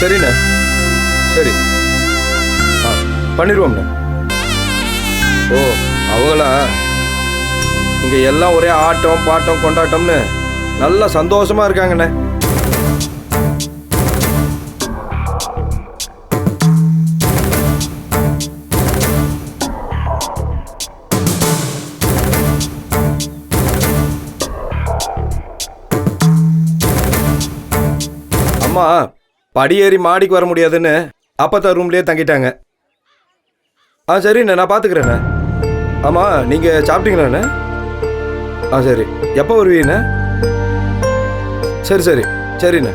சரிண்ணே, சரி. பண்ணிடுவோம்ண்ணே. ஓ, அவங்களா இங்க எல்லாம் ஒரே ஆட்டம் பாட்டம் கொண்டாட்டம்னு நல்லா சந்தோஷமா இருக்காங்கண்ணே. அம்மா படியேறி மாடிக்கு வர முடியாதுன்னு அப்பத்தா ரூம்லயே தங்கிட்டாங்க. சரிண்ணே, நான் பாத்துக்கிறேண்ணே. ஆமா, நீங்க சாப்பிட்டீங்களாண்ணே? சரி, எப்போ வருவீங்கண்ணே? சரி சரி சரிண்ணே.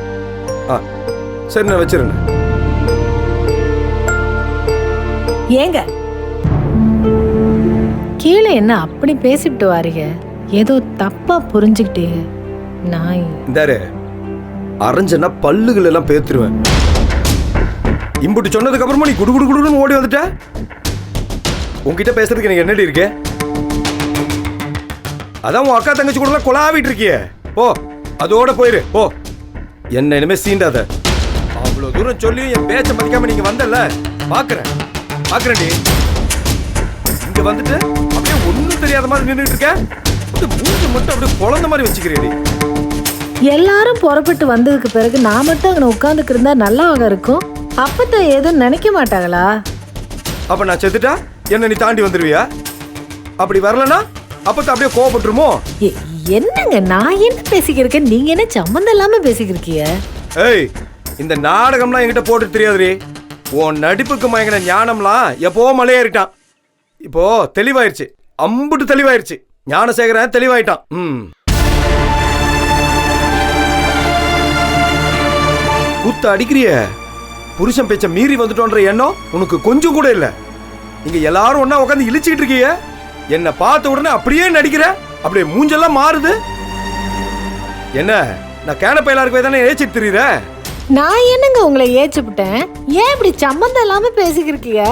சரிண்ணே, வச்சிருண்ணே. ஏங்க கீழே என்ன அப்படி பேசிட்டு வாரீங்க? ஏதோ தப்பா புரிஞ்சுக்கிட்டீங்க. நான் இந்தாரு அரைஞ்சனா பல்லுகள் எல்லாம் பேத்துருவேன். இம்புட்டு சொன்னதுக்கு அப்புறமா நீ குடு குடு குடுன்னு ஓடி வந்துட்ட. உன்கிட்ட பேசுறதுக்கு எனக்கு என்னடி இருக்கு? அதான் உன் அக்கா தங்கச்சி கூட கொலாவிட்டு இருக்கிய. ஓ, அதோட போயிரு. ஓ, என்ன இனிமே சீண்டாத. அவ்வளவு தூரம் சொல்லி என் பேச்ச மதிக்காம நீங்க வந்தல. பாக்குறேன்டி. இங்க வந்துட்டு அப்படியே ஒண்ணும் தெரியாத மாதிரி நின்றுட்டு இருக்க. மூஞ்சி மட்டும் அப்படியே குழந்தை மாதிரி வச்சுக்கிறேடி. எல்லாரும் புறப்பட்டு வந்ததுக்கு பிறகு நான் மட்டும் அங்கே உட்காந்துக்கு இருந்தா நல்லாவாக இருக்கும். அப்பதான் எதுவும் நினைக்க மாட்டாங்களா? அப்ப நான் செத்துட்டா என்ன நீ தாண்டி வந்துருவியா? அப்படி வரலனா அப்பதான் அப்படியே கோவப்பட்டுருமோ? என்னங்க நான் என்ன பேசிக்கிறேன், நீங்க என்ன சம்மந்தம் இல்லாம பேசிக்கிறீங்க? ஏய், இந்த நாடகம்லாம் என்கிட்ட போட்டு தெரியாதுரி. உன் நடிப்புக்கு மயங்கின ஞானம்லாம் எப்போ மலையேறிட்டான். இப்போ தெளிவாயிருச்சு, அம்புட்டு தெளிவாயிருச்சு. ஞானசேகரன் தெளிவாயிட்டான். கூத்த அடிக்கிறிய புருஷன் பேச்ச மீறி வந்துட்டோன்ற எண்ணம் உனக்கு கொஞ்சம் கூட இல்ல. நீங்க எல்லாரும் ஒன்னா உட்காந்து இழிச்சுக்கிட்டு இருக்கீங்க. என்ன பார்த்த உடனே அப்படியே நடிக்கிற, அப்படியே மூஞ்செல்லாம் மாறுது. என்ன நான் கேனப்பையில இருக்கவே தானே ஏச்சிட்டு தெரியுற? நான் என்னங்க உங்களை ஏச்சுப்பிட்டேன்? ஏன் இப்படி சம்பந்தம் இல்லாம பேசிக்கிறீங்க?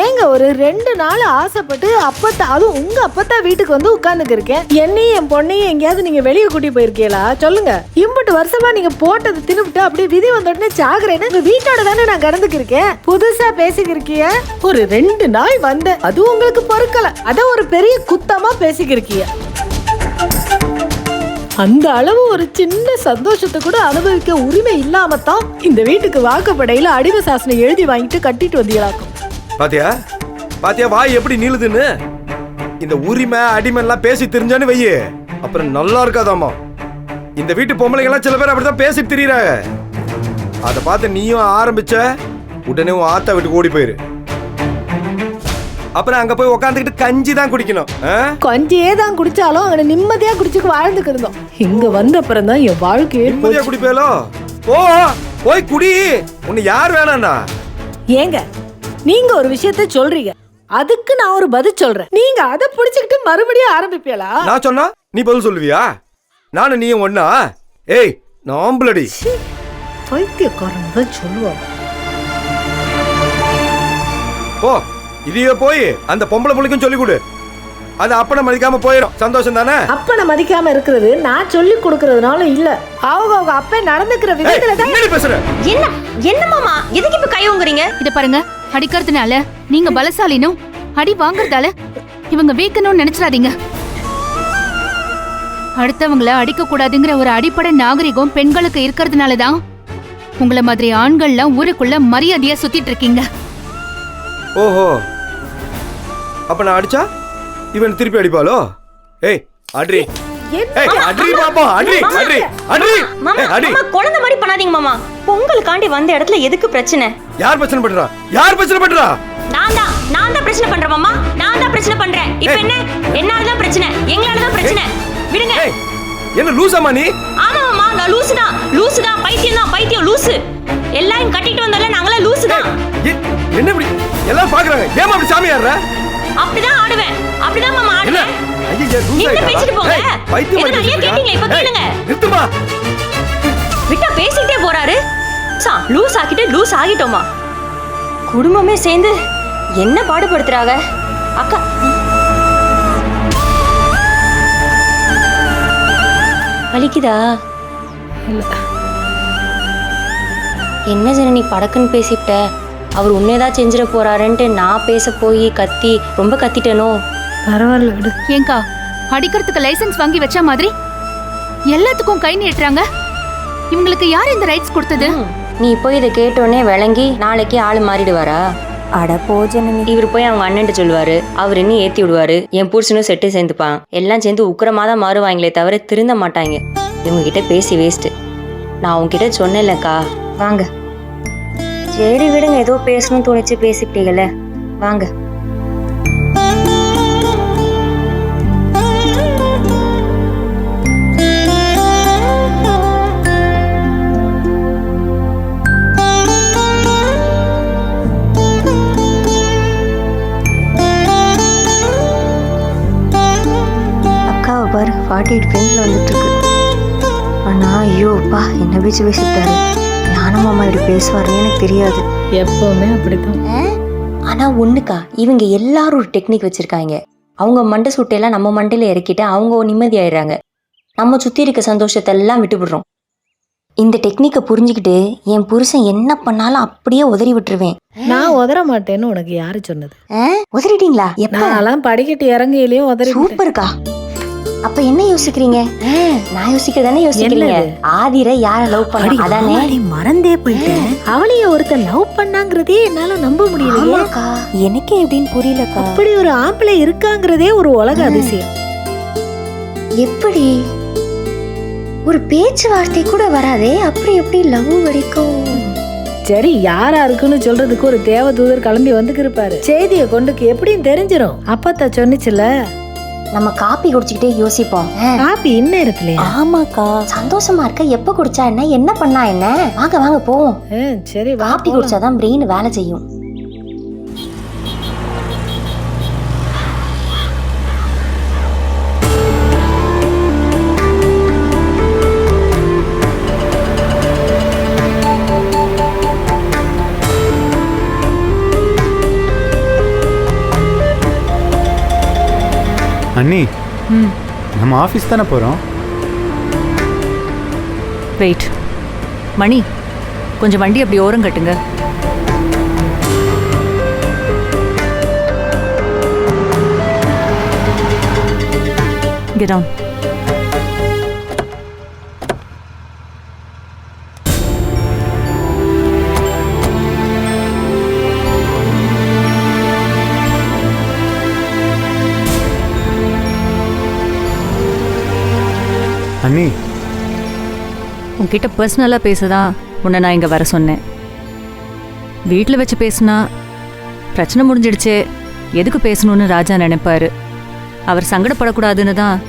ஏங்க ஒரு 2 நாள் ஆசைப்பட்டு அப்பத்தா, அதுவும் உங்க அப்பத்தா வீட்டுக்கு வந்து உட்கார்ந்துக்கு இருக்கேன். என்னையும் என் பொண்ணையும் எங்கேயாவது நீங்க வெளியே கூட்டி போயிருக்கீங்களா சொல்லுங்க? இம்புட்டு வருஷமா நீங்க போட்டது தின்னுபிட்டு அப்படியே விதி வந்த உடனே சாகுறேன்னு உங்க வீட்டோட தானே நான் கடந்துக்கு இருக்கேன். புதுசா பேசிக்கிறீங்க. ஒரு 2 நாள் வந்த அதுவும் உங்களுக்கு பொறுக்கல, அத ஒரு பெரிய குத்தமா பேசிக்கிறீங்க. அந்த அளவு ஒரு சின்ன சந்தோஷத்தை கூட அனுபவிக்க உரிமை இல்லாம தான் இந்த வீட்டுக்கு வாக்குப்படையில அடிமை சாசனம் எழுதி வாங்கிட்டு கட்டிட்டு வந்தீங்களாக்கும். பாத்தியா வாய் எப்படி நீளுதுன்னு? இந்த உரிமை அடிமை எல்லாம் பேசி தெரிஞ்சான்னு வையே, அப்புறம் நல்லா இருக்காதாமா. இந்த வீட்டு பொம்பளைங்க எல்லாம் சில பேர் அப்படிதான் பேசிட்டு திரியுறாங்க. அதை பார்த்து நீயும் ஆரம்பிச்ச உடனே உன் ஆத்தா வீட்டுக்கு ஓடி போயிரு. அப்புறம் அங்க போய் உட்காந்துக்கிட்டு கஞ்சி தான் குடிக்கணும். கஞ்சியே தான் குடிச்சாலும் அங்க நிம்மதியா குடிச்சுக்கு வாழ்ந்துக்கு இருந்தோம். இங்க வந்த அப்புறம் தான் என் வாழ்க்கையே நிம்மதியா குடிப்பேலோ. போய் குடி. உன்னை யார் வேணாண்ணா? ஏங்க நீங்க ஒரு விஷயத்த சொல்றீங்க, அதுக்கு நான் ஒரு பதில் சொல்றேன். நீங்க அதை புடிச்சுக்கிட்டு மறுபடியும் ஆரம்பிப்பீங்களா? நான் சொன்னா நீ பதில் சொல்லுவியா? நானும் நீயும் ஒண்ணா? ஏய் நாம்பளடி பைத்தியக்காரன் தான் சொல்லுவாங்க. ஓ, இதையே போய் அந்த பொம்பளை புள்ளைக்கும் சொல்லி கொடு. அது அப்பனை மதிக்காம போயிடும். சந்தோஷம் தானே? அப்பனை மதிக்காம இருக்கிறது நான் சொல்லி கொடுக்கறதுனால இல்ல, அவங்க அப்ப நடந்துக்கிற விதத்துல தான். என்ன பேசுற? என்ன மாமா எதுக்கு இப்ப கை வாங்குறீங்க? இத பாருங்க, அடிக்கிறதுனால நீங்க பலசாலினும் அடி வாங்குறதால இவங்க வீக்கணும்னு நினைச்சிடாதீங்க. அடுத்தவங்கள அடிக்க கூடாதுங்கிற ஒரு அடிப்படை நாகரிகம் பெண்களுக்கு இருக்கிறதுனாலதான் உங்களை மாதிரி ஆண்கள்லாம் ஊருக்குள்ள மரியாதையா சுத்திட்டு இருக்கீங்க. ஓஹோ, அப்ப நான் அடிச்சா இவன் திருப்பி அடிப்பாளோ? ஏய் அட்ரி, ஏய் அட்ரி பாப்பா, அட்ரி அட்ரி அட்ரி. மாமா குழந்தை மாதிரி பண்ணாதீங்க மாமா. பொங்கலுக்காண்டி வந்த இடத்துல எதுக்கு பிரச்சனை? யார் பிரச்சனை பண்றா? நான் தான் பிரச்சனை பண்றேன் மாமா. நான் தான் பிரச்சனை பண்றேன். இப்போ என்ன? என்னால தான் பிரச்சனை, எங்களால தான் பிரச்சனை. விடுங்க. என்ன லூசாமா நீ? ஆமா மாமா, நான் லூசு தான், பைத்தியம் லூசு. எல்லாரும் கட்டிட்டு வந்தால நாங்களே லூசு தான். என்ன இப்படி எல்லாரும் பாக்குறாங்க? ஏமா அப்படி சாமி ஆடுற? அப்படிதான் ஆடுவேன், அப்படிதான் மாமா ஆடுவேன். ஐயா லூசா என்ன பேசிட்டு போங்க? பைத்தியம் என்ன நிறைய கேட்டீங்க, இப்ப கேளுங்க. நிறுத்துமா. விட்டா பேசிட்டே போறாரு. லூஸ் ஆகிட்டோமா? குடும்பமே சேர்ந்து என்ன பாடுபடுத்துறாங்க அக்கா. வலிக்குதா? என்ன ஜனனி படக்குன்னு பேசிவிட்ட? அவர் உன்னேதான் செஞ்சிட போறாருன்ட்டு நான் பேச போய் கத்தி ரொம்ப கத்திட்டேனோ. பரவாயில்ல விடு. ஏங்கா அடிக்கிறதுக்கு லைசென்ஸ் வாங்கி வச்ச மாதிரி எல்லாத்துக்கும் கை நீட்டுறாங்க. இவங்களுக்கு யார் இந்த ரைட்ஸ் கொடுத்தது? நீ போய் இதை கேட்டோடனே விளங்கி நாளைக்கு ஆள் மாறிடுவாரா? அட போ ஜனனி. இவர் போய் அவங்க அண்ணன்ட்ட சொல்லுவாரு, அவர் இன்னும் ஏத்தி விடுவாரு, என் புருஷனும் செட்டு சேர்ந்துப்பான், எல்லாம் சேர்ந்து உக்கிரமா தான் மாறுவாங்களே தவிர திருந்த மாட்டாங்க. இவங்க கிட்ட பேசி வேஸ்ட். நான் உங்ககிட்ட சொன்னேன்லக்கா, வாங்க. சரி விடுங்க, ஏதோ பேசணும் தோணிச்சு பேசிட்டீங்கல்ல, வாங்க. அக்காவை பாரு, 48 ஃப்ரெண்ட்ஸில் வந்துட்டு இருக்கு. அண்ணா ஐயோப்பா என்ன பேச்சு பேசிட்டாரு. ஞானமாமா இப்படி பேசுவாருன்னு எனக்கு தெரியாது. எப்பவுமே அப்படித்தான். ஆனா ஒண்ணுக்கா, இவங்க எல்லாரும் ஒரு டெக்னிக் வச்சிருக்காங்க. அவங்க மண்டை சுட்டையெல்லாம் நம்ம மண்டையில இறக்கிட்டு அவங்க நிம்மதி ஆயிடுறாங்க. நம்ம சுத்தி இருக்க சந்தோஷத்தை எல்லாம் விட்டுவிடுறோம். இந்த டெக்னிக்கை புரிஞ்சுக்கிட்டு என் புருஷன் என்ன பண்ணாலும் அப்படியே உதறி விட்டுருவேன். நான் உதற மாட்டேன்னு உனக்கு யாரு சொன்னது? உதறிட்டீங்களா? நான்லாம் படிக்கட்டு இறங்கையிலயும் உதறி. சூப்பர்க்கா. அப்ப என்ன யோசிக்கிறீங்க? நான் யோசிக்கிறதானே யோசிக்கிறீங்க. ஆதிரை யார லவ் பண்ண அதானே? மறந்தே போயிட்டேன். அவளைய ஒருத்தன் லவ் பண்ணாங்கிறதே என்னால நம்ப முடியல. எனக்கே எப்படின்னு புரியலக்கா. அப்படி ஒரு ஆம்பளை இருக்காங்கிறதே ஒரு உலக அதிசயம். எப்படி ஒரு பேச்சுவார்த்தை கூட வராதே, அப்புறம் எப்படி லவ் வரைக்கும்? சரி, யாரா இருக்குன்னு சொல்றதுக்கு ஒரு தேவதூதர் கிளம்பி வந்துக்கிருப்பாரு. செய்தியை கொண்டுக்கு எப்படின்னு தெரிஞ்சிடும். அப்பத்தா சொன்னிச்சுல, நம்ம காப்பி குடிச்சுக்கிட்டே யோசிப்போம். காப்பி இந்நேரத்துலயா? ஆமாக்கா, சந்தோஷமா இருக்க. எப்ப குடிச்சா என்ன, என்ன பண்ணா என்ன? வாங்க வாங்க போவோம். சரி, காப்பி குடிச்சாதான் பிரெயின் வேலை செய்யும். அண்ணி, நம்ம ஆஃபீஸ் தானே போகிறோம். வெயிட் மணி, கொஞ்சம் வண்டி அப்படி ஓரம் கட்டுங்க. Get down. அண்ணி, உன்கிட்ட பர்சனலாக பேசதான் உன்னை நான் இங்கே வர சொன்னேன். வீட்டில் வச்சு பேசுனா பிரச்சனை முடிஞ்சிடுச்சே, எதுக்கு பேசணும்னு ராஜா நினைப்பாரு. அவர் சங்கடப்படக்கூடாதுன்னு தான்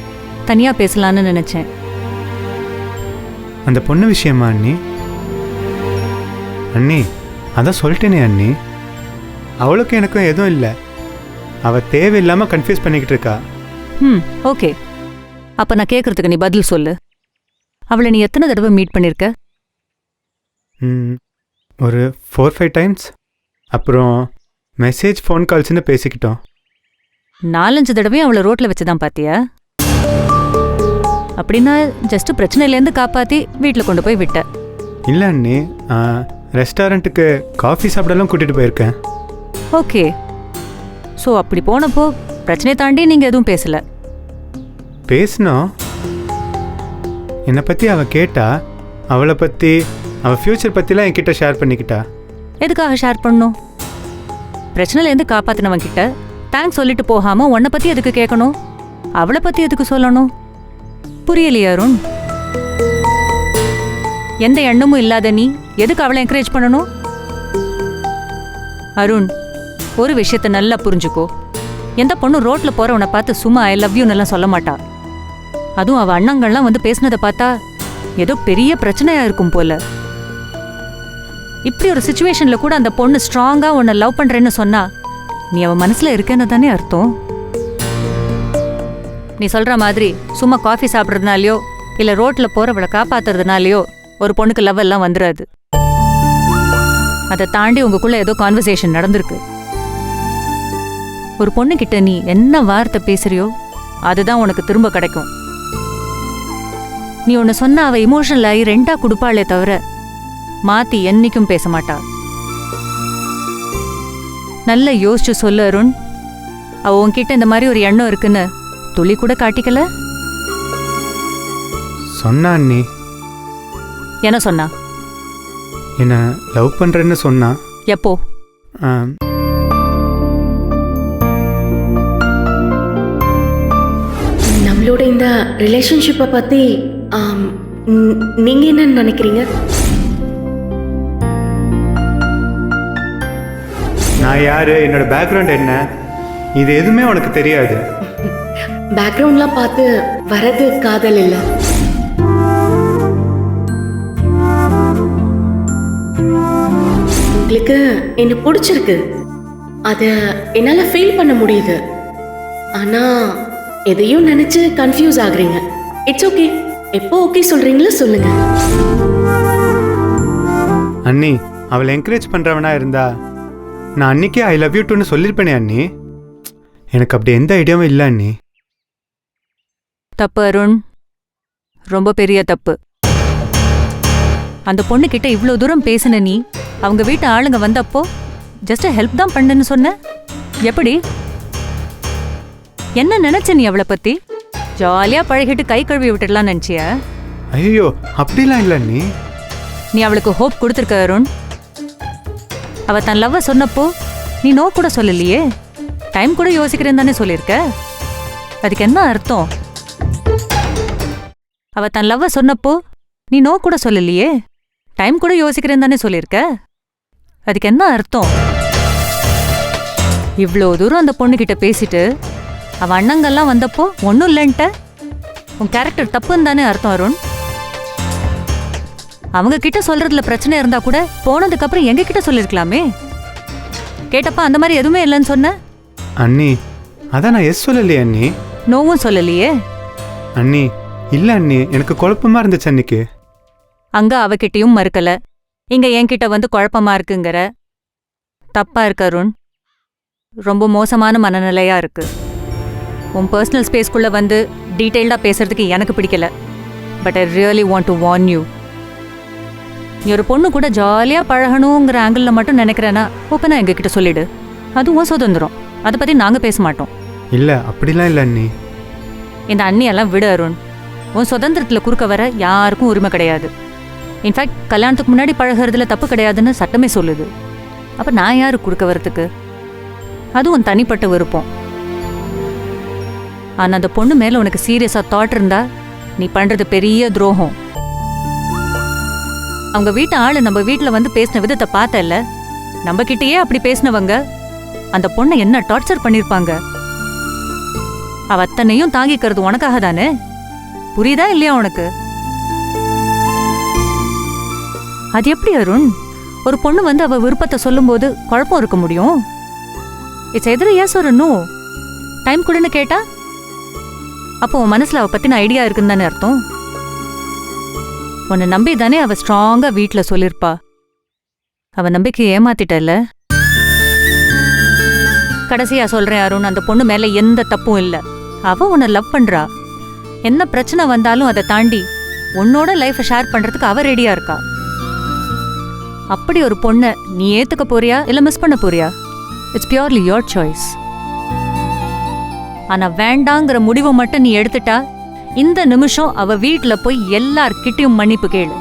தனியாக பேசலான்னு நினச்சேன். அந்த பொண்ணு விஷயமா அண்ணி? அண்ணி, அதான் சொல்லிட்டேனே அண்ணி, அவளுக்கும் எனக்கும் எதுவும் இல்லை. அவள் தேவையில்லாமல் கன்ஃபியூஸ் பண்ணிக்கிட்டு இருக்கா. ஓகே, அப்போ நான் கேட்குறதுக்கு நீ பதில் சொல்லு. அவளை நீ எத்தனை தடவை மீட் பண்ணியிருக்க? ஒரு 4-5 டைம்ஸ். அப்புறம் மெசேஜ், ஃபோன் கால்ஸ்னு பேசிக்கிட்டோம். 4-5 தடவையும் அவளை ரோட்டில் வச்சு தான் பார்த்தியா? அப்படின்னா ஜஸ்ட்டு பிரச்சனையிலேருந்து காப்பாற்றி வீட்டில் கொண்டு போய் விட்ட. இல்லை அண்ணி, ரெஸ்டாரண்ட்டுக்கு காஃபி சாப்பிடலாம் கூட்டிகிட்டு போயிருக்கேன். ஓகே, ஸோ அப்படி போனப்போ பிரச்சனையை தாண்டி நீங்கள் எதுவும் பேசலை? பேசினோம். என்னை பற்றி அவள் கேட்டா, அவளை பற்றி, அவள் ஃப்யூச்சர் பற்றிலாம் என்கிட்ட ஷேர் பண்ணிக்கிட்டா. எதுக்காக ஷேர் பண்ணணும்? பிரச்சனையிலேருந்து காப்பாற்றினவன் கிட்ட தேங்க்ஸ் சொல்லிட்டு போகாமல் உன்னை பற்றி எதுக்கு கேட்கணும்? அவளை பற்றி எதுக்கு சொல்லணும்? புரியலையா அருண்? எந்த எண்ணமும் இல்லாத நீ எதுக்கு அவளை என்கரேஜ் பண்ணணும்? அருண், ஒரு விஷயத்த நல்லா புரிஞ்சுக்கோ. எந்த பொண்ணு ரோட்டில் போகிறவனை பார்த்து சும்மா ஐ லவ் யூன்னு எல்லாம் சொல்ல மாட்டா. அதுவும் அவள் அண்ணங்கள்லாம் வந்து பேசினதை பார்த்தா ஏதோ பெரிய பிரச்சனையாக இருக்கும் போல. இப்படி ஒரு சுச்சுவேஷனில் கூட அந்த பொண்ணு ஸ்ட்ராங்காக உன்னை லவ் பண்ணுறேன்னு சொன்னா நீ அவன் மனசில் இருக்கேன்னு தானே அர்த்தம். நீ சொல்கிற மாதிரி சும்மா காஃபி சாப்பிட்றதுனாலையோ இல்லை ரோட்டில் போகிறவளை காப்பாற்றுறதுனாலையோ ஒரு பொண்ணுக்கு லவ் எல்லாம் வந்துடாது. அதை தாண்டி உங்களுக்குள்ள ஏதோ கான்வர்சேஷன் நடந்திருக்கு. ஒரு பொண்ணுக்கிட்ட நீ என்ன வார்த்தை பேசுறியோ அதுதான் உனக்கு திரும்ப கிடைக்கும். நீ ஒன்று சொன்ன அவள் இமோஷனல் ஆகி ரெண்டா கொடுப்பாளே தவிர மாத்தி என்னைக்கும் பேச மாட்டா. நல்ல யோசிச்சு சொல்லு அருண். அவ உன்கிட்ட இந்த மாதிரி ஒரு எண்ணம் இருக்குன்னு துளி கூட காட்டிக்கல. சொன்னா அண்ணி, என்ன சொன்னா? என்ன லவ் பண்றேன்னு சொன்னா. எப்போ? நம்மளோட இந்த ரிலேஷன்ஷிப்பை பத்தி நீங்க என்ன நினைக்கிறீங்க? நான் யாரு, என்னோட பேக்ரவுண்ட் என்ன, இது எதுவுமே உனக்கு தெரியாது. பேக்ரவுண்ட்லாம் பார்த்து வரது காதல் இல்லை. உங்களுக்கு என்ன பிடிச்சிருக்கு, அத என்னால ஃபீல் பண்ண முடியுது. ஆனா எதையும் நினைச்சு கன்ஃபியூஸ் ஆகுறீங்க. இட்ஸ் ஓகே, எப்போ ஓகே சொல்றீங்களோ சொல்லுங்க. அண்ணி, அவளை என்கரேஜ் பண்றவனா இருந்தா நான் அன்னைக்கே ஐ லவ் யூ டுன்னு சொல்லியிருப்பேனே அண்ணி. எனக்கு அப்படி எந்த ஐடியாவும் இல்லை அண்ணி. தப்பு அருண், ரொம்ப பெரிய தப்பு. அந்த பொண்ணு கிட்ட இவ்ளோ தூரம் பேசின நீ அவங்க வீட்டு ஆளுங்க வந்தப்போ ஜஸ்ட் ஹெல்ப் தான் பண்ணுன்னு சொன்ன. எப்படி? என்ன நினைச்ச நீ அவளை பத்தி? ஜாலியா பழகிட்டு கை கழுவி விட்டுடலாம் நினைச்சியா? ஐயோ, அப்படிலாம் இல்லை அண்ணி. நீ அவளுக்கு ஹோப் கொடுத்துருக்க அருண். அவ தன் லவ்வ சொன்னப்போ நீ நோ கூட சொல்லலையே, டைம் கூட யோசிக்கிறேன்னு தானே சொல்லியிருக்க. அதுக்கு என்ன அர்த்தம்? அவ தன் லவ்வ சொன்னப்போ நீ நோ கூட சொல்லலையே, டைம் கூட யோசிக்கிறேன்னு தானே சொல்லியிருக்க. அதுக்கு என்ன அர்த்தம்? இவ்வளோ தூரம் அந்த பொண்ணுகிட்ட பேசிட்டு அவ அண்ணங்கள்லாம் வந்தப்போ ஒன்றும் இல்லைன்ட்ட. உன் கேரக்டர் தப்புன்னு தானே அர்த்தம் அருண். அவங்க கிட்ட சொல்றதுல பிரச்சனை இருந்தா கூட போனதுக்கு அப்புறம் எங்க கிட்ட சொல்லிருக்கலாமே. கேட்டப்ப அந்த மாதிரி எதுவுமே இல்லைன்னு சொன்ன. அண்ணி, அதான் நான் எஸ் சொல்லலையே அண்ணி. நோவும் சொல்லலையே அண்ணி. இல்லை அண்ணி, எனக்கு குழப்பமா இருந்துச்சு அன்னைக்கு. அங்க அவகிட்டையும் மறுக்கல, இங்க என்கிட்ட வந்து குழப்பமா இருக்குங்கிற. தப்பா இருக்கு அருண், ரொம்ப மோசமான மனநிலையா இருக்கு. உன் பர்சனல் ஸ்பேஸ்க்குள்ள வந்து டீட்டெயில்டா பேசுறதுக்கு எனக்கு பிடிக்கல. But I really want to warn you. நீ ஒரு பொண்ணு கூட ஜாலியா பழகணுங்கிற ஆங்கிள் மட்டும் நினைக்கிறேன்னா ஓப்பனா எங்ககிட்ட சொல்லிடு. அதுவும் சுதந்திரம், அதை பத்தி நாங்க பேச மாட்டோம். இல்லை, அப்படிலாம் இல்லை அண்ணி. இந்த அண்ணியெல்லாம் விடு அருண். உன் சுதந்திரத்துல குறுக்க வர யாருக்கும் உரிமை கிடையாது. இன்ஃபேக்ட் கல்யாணத்துக்கு முன்னாடி பழகிறதுல தப்பு கிடையாதுன்னு சட்டமே சொல்லுது. அப்ப நான் யாரு குறுக்க வரத்துக்கு? அது உன் தனிப்பட்ட விருப்பம். ஆனா அந்த பொண்ணு மேல உனக்கு சீரியஸா தாட் இருந்தா நீ பண்றது பெரிய துரோகம். அவங்க வீட்டு ஆளு நம்ம வீட்டுல வந்து பேசின விதத்தை பார்த்தல. நம்ம கிட்டயே அப்படி பேசினவங்க அந்த பொண்ணை என்ன டார்ச்சர் பண்ணிருப்பாங்க. அவ அத்தனையும் தாங்கிக்கிறது உனக்காக தானே. புரியுதா இல்லையா உனக்கு? அது எப்படி அருண், ஒரு பொண்ணு வந்து அவ விருப்பத்தை சொல்லும் போது குழப்பம் இருக்க முடியும்? இட்ஸ் எதிர எஸ் ஒரு நோ. டைம் கொடுன்னு கேட்டா அப்போ உன் மனசுல அவ பத்தின ஐடியா இருக்குன்னு தானே அர்த்தம். உன்னை நம்பி தானே அவ ஸ்ட்ராங்கா வீட்டுல சொல்லிருப்பா. அவ நம்பிக்கை ஏமாத்திட்டல. கடைசியா சொல்றேன் அருண், அந்த பொண்ணு மேல எந்த தப்பும் இல்ல. அவ உன்னை லவ் பண்றா. என்ன பிரச்சனை வந்தாலும் அதை தாண்டி உன்னோட லைஃபை ஷேர் பண்றதுக்கு அவ ரெடியா இருக்கா. அப்படி ஒரு பொண்ணை நீ ஏத்துக்க போறியா இல்ல மிஸ் பண்ண போறியா? It's purely your choice. ஆனா வேண்டாங்கிற முடிவை மட்டும் நீ எடுத்துட்டா இந்த நிமிஷம் அவ வீட்டுல போய் எல்லார்கிட்டயும் மன்னிப்பு கேளு.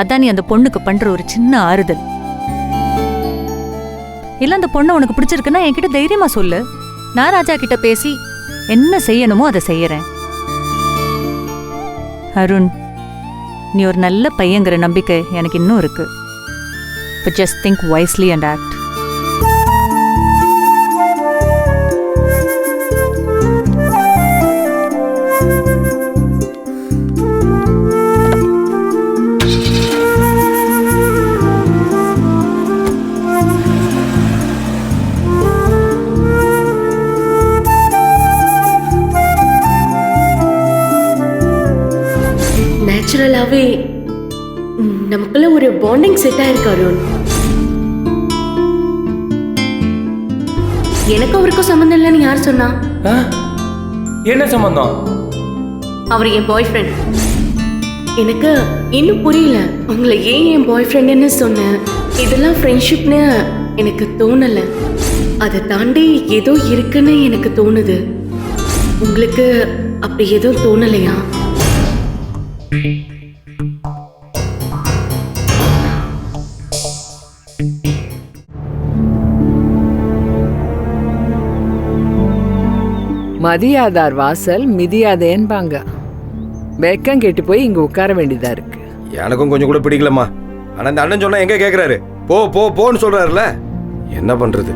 அதான் நீ அந்த பொண்ணுக்கு பண்ற ஒரு சின்ன ஆறுதல். இல்ல அந்த பொண்ணை உனக்கு பிடிச்சிருக்குன்னா என்கிட்ட தைரியமா சொல்லு. நான் ராஜா கிட்ட பேசி என்ன செய்யணுமோ அதை செய்யறேன். அருண், நீ ஒரு நல்ல பையங்கிற நம்பிக்கை எனக்கு இன்னும் இருக்கு. But just think wisely and act. நேச்சுரலாவே நமக்குள்ள ஒரு பாண்டிங் செட் ஆயிருக்கு அருண். எனக்கும் அவருக்கும் சம்மந்தம் இல்லைன்னு யார் சொன்னா? என்ன சம்பந்தம்? அவர் என் பாய் ஃப்ரெண்ட். எனக்கு இன்னும் புரியல உங்களை ஏன் என் பாய் ஃப்ரெண்டுன்னு சொன்னேன். இதெல்லாம் ஃப்ரெண்ட்ஷிப்னு எனக்கு தோணல. அதை தாண்டி ஏதோ இருக்குன்னு எனக்கு தோணுது. உங்களுக்கு அப்படி எதுவும் தோணலையா? மதியாதார் வாசல் மிதியாதேன்பாங்க. வெக்கம் கெட்டு போய் இங்க உட்கார வேண்டியதா இருக்கு. எனக்கும் கொஞ்சம் கூட பிடிக்கலம்மா. ஆனா இந்த அண்ணன் சொன்னா எங்க கேக்குறாரு? போ போ போன்னு சொல்றாருல, என்ன பண்றது?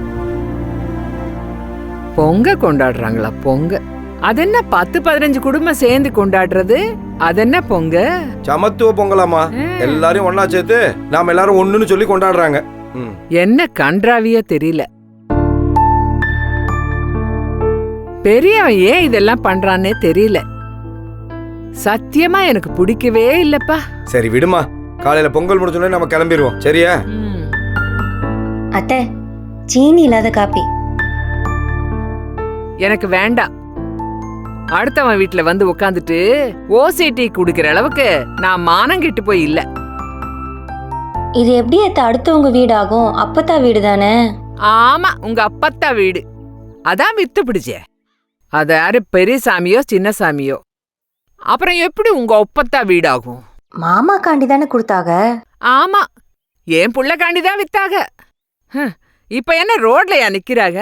பொங்க கொண்டாடுறாங்களா? பொங்க அதென்ன 10-15 குடும்பம் சேர்ந்து கொண்டாடுறது? அதென்ன பொங்க? சமத்துவ பொங்கலாமா? எல்லாரையும் ஒன்னா சேர்த்து நாம எல்லாரும் ஒண்ணுன்னு சொல்லி கொண்டாடுறாங்க. என்ன கன்றாவியா தெரியல. பெரியவன் ஏன் இதெல்லாம் பண்றான்னே தெரியல. சத்தியமா எனக்கு பிடிக்கவே இல்லப்பா. சரி விடுமா, காலையில பொங்கல் முடிச்சோடனே நம்ம கிளம்பிடுவோம். சரியா? அத்தை, சீனி இல்லாத காப்பி எனக்கு வேண்டாம். அடுத்தவன் வீட்டுல வந்து உட்காந்துட்டு ஓசிடி குடிக்கிற அளவுக்கு நான் மானம் கெட்டு போய் இல்ல. இது எப்படி அத்தை அடுத்தவங்க வீடாகும்? அப்பத்தா வீடு தானே? ஆமா, உங்க அப்பத்தா வீடு. அதான் வித்து பிடிச்சே. அது யாரு, பெரிய சாமியோ சின்ன சாமியோ? அப்புறம் எப்படி உங்க ஒப்பத்தா வீடாகும்? மாமா காண்டி தானே கொடுத்தாங்க. ஆமா, என் புள்ள காண்டிதான் வித்தாங்க. இப்ப என்ன ரோட்லயா நிக்கிறாங்க?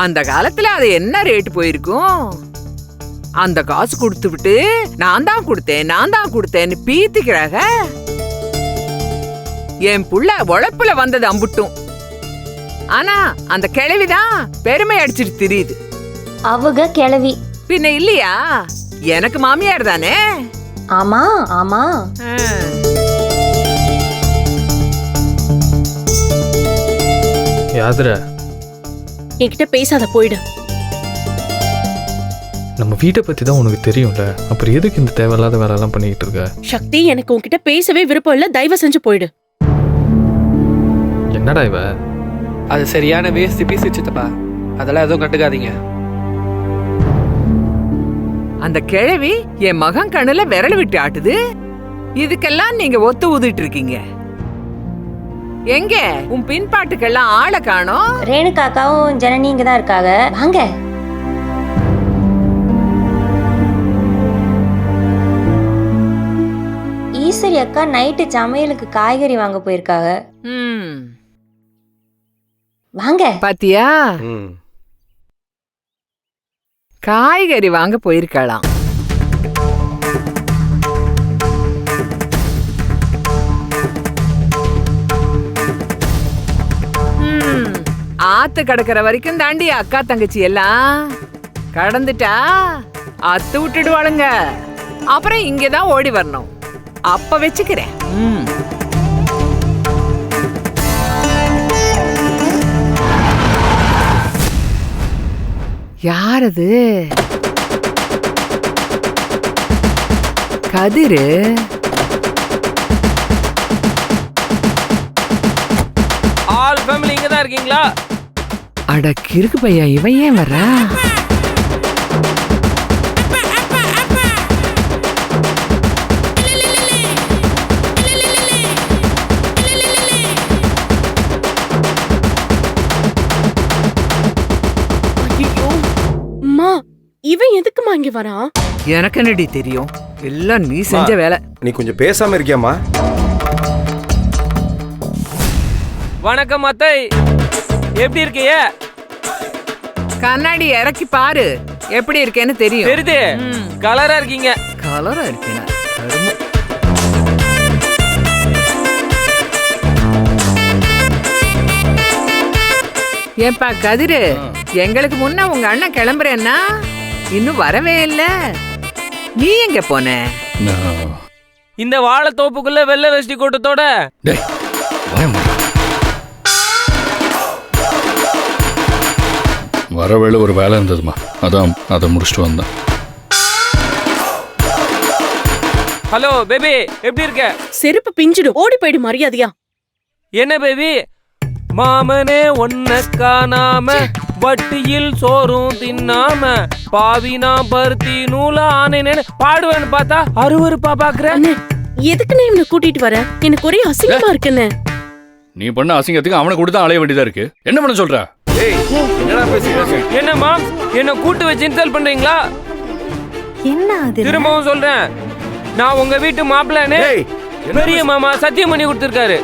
அந்த காலத்துல அது என்ன ரேட் போயிருக்கும்? அந்த காசு கொடுத்து விட்டு நான் தான் கொடுத்தேன்னு பீத்திக்கிறாங்க. என் புள்ள உழைப்புல வந்தது அம்புட்டும். ஆனா அந்த கிழவிதான் பெருமை அடிச்சிட்டு தெரியுது. அவங்க கிழவி பின்ன இல்லையா? எனக்கு மாமியார் தானே. ஆமா ஆமா. யாதுர, என்கிட்ட பேசாத, போயிடு. நம்ம வீட்டை பத்தி தான் உனக்கு தெரியும்ல, அப்புறம் எதுக்கு இந்த தேவையில்லாத வேலை எல்லாம் பண்ணிட்டு இருக்க? சக்தி, எனக்கு உன்கிட்ட பேசவே விருப்பம் இல்ல. தயவு செஞ்சு போயிடு. என்னடா இவ? அது சரியான வேஸ்ட் பீஸ் சித்தப்பா. அதெல்லாம் எதுவும் கண்டுக்காதீங்க. அந்த கிழவி என் மகன் கண்ணுல விரல் விட்டு ஆட்டுது. இதுக்கெல்லாம் நீங்க ஒத்து ஊதிட்டு இருக்கீங்க. எங்க உன் பின்பாட்டுக்கெல்லாம் ஆளை காணோம். ரேணுகாக்காவும் ஜனனி இங்க தான் இருக்காங்க. வாங்க. ஈஸ்வரி அக்கா நைட்டு சமையலுக்கு காய்கறி வாங்க போயிருக்காங்க. வாங்க. பாத்தியா, காய்கறி வாங்க போயிருக்கலாம். ஆத்து கடக்கிற வரைக்கும் தாண்டி அக்கா தங்கச்சி எல்லாம் கடந்துட்டா அத்து விட்டுடுவாளுங்க. அப்புறம் இங்கதான் ஓடி வரணும். அப்ப வச்சுக்கிறேன். யாரது? கதிரு. ஆல் ஃபேமிலி இங்க தான் இருக்கீங்களா? அட கிறுக்கு பையா, இவன் ஏன் வர்றா? இவன் எதுக்குமா இங்க வரான்? எனக்கு என்னடி தெரியும்? எல்லாம் நீ செஞ்ச வேலை. நீ கொஞ்சம் பேசாம இருக்கியாமா? வணக்கம் அத்தை, எப்படி இருக்கீங்க? கண்ணாடி இறக்கி பாரு, எப்படி இருக்கேன்னு தெரியும். தெரியுது, கலரா இருக்கீங்க. கலரா இருக்கீங்க. ஏன்பா கதிரு, எங்களுக்கு முன்ன உங்க அண்ணன் கிளம்புறேன்னா இன்னும் வரவே இல்ல. நீ எங்க போன? இந்த வாழைத்தோப்புக்குள்ள வெள்ளை வேஷ்டி கூட்டத்தோட. வரவேளை ஒரு வேலை இருந்ததுமா, அதான் அதை முடிச்சுட்டு வந்தேன். ஹலோ பேபி, எப்படி இருக்க? செருப்பு பிஞ்சிடும், ஓடி போயிடு மரியாதையா. என்ன பேபி, மாமனே ஒன்ன காணாம பட்டியில் சோறும் தின்னாம பாவினா பருத்தி நூலா ஆனேன்னு பாடுவேன்னு பார்த்தா அருவருப்பா பாக்குறேன். எதுக்குன்னு இவனை கூட்டிட்டு வர? எனக்கு ஒரே அசிங்கமா இருக்குன்னு. நீ பண்ண அசிங்கத்துக்கு அவனை கூட தான் அலைய வேண்டியதா இருக்கு. என்ன பண்ண சொல்ற? என்னம்மா என்ன கூட்டு வச்சு இன்சல்ட் பண்றீங்களா? என்ன அது? திரும்பவும் சொல்றேன், நான் உங்க வீட்டு மாப்பிள்ளன்னு பெரிய மாமா சத்தியம் பண்ணி கொடுத்திருக்காரு.